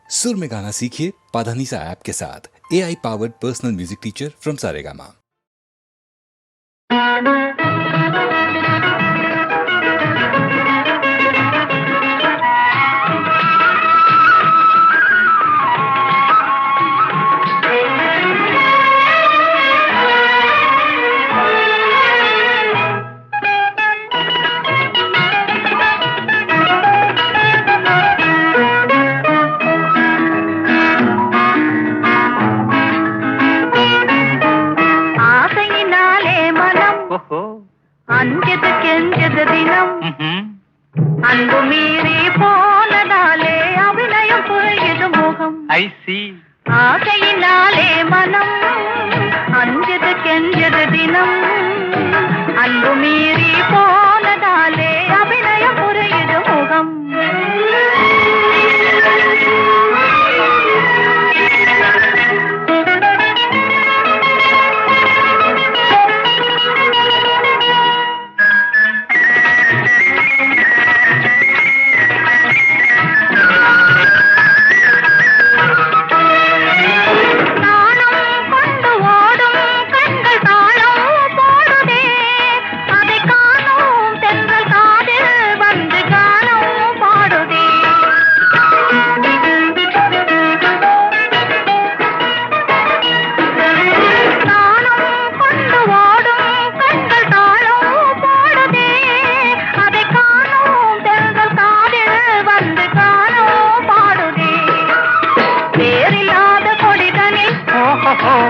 सुर में गाना सीखिए पाधानीसा ऐप के साथ। AI powered personal music teacher from Saregama. அஞ்சது கெஞ்சது தினம் அன்பு மீறி போனதாலே அபிநயம் புரியுது முகம் ஆசையினாலே மனம் அஞ்சது கெஞ்சது தினம் அன்பு மீறி போனதாலே அபிநயம் புரியுது முகம்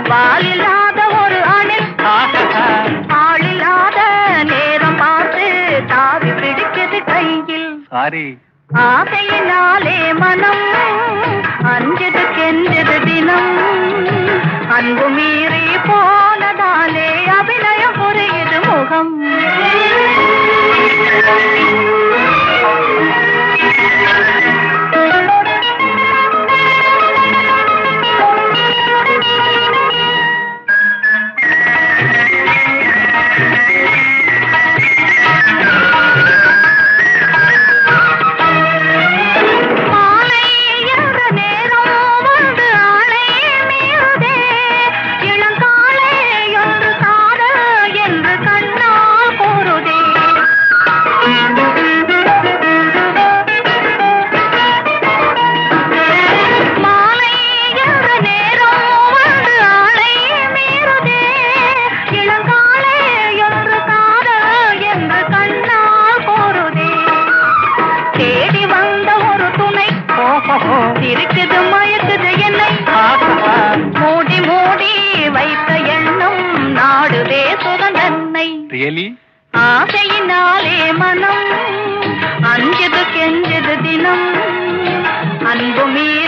வாலில்லாத ஒரு அணில் ஆளில்லாத நேரம் பார்த்து தாவி பிடிக்குது கையில் ஆசையினாலே மனம் அஞ்சது கெஞ்சது தினம் அன்பு மீறி போனதாலே அபிநயம் புரியுது முகம் இருக்குது மயக்குது என்னை மூடி மூடி வைத்த எண்ணம் நாடுவே சுதந்தன்னை ஆசையினாலே மனம் அஞ்சது கெஞ்சது தினம் அன்பு மீறி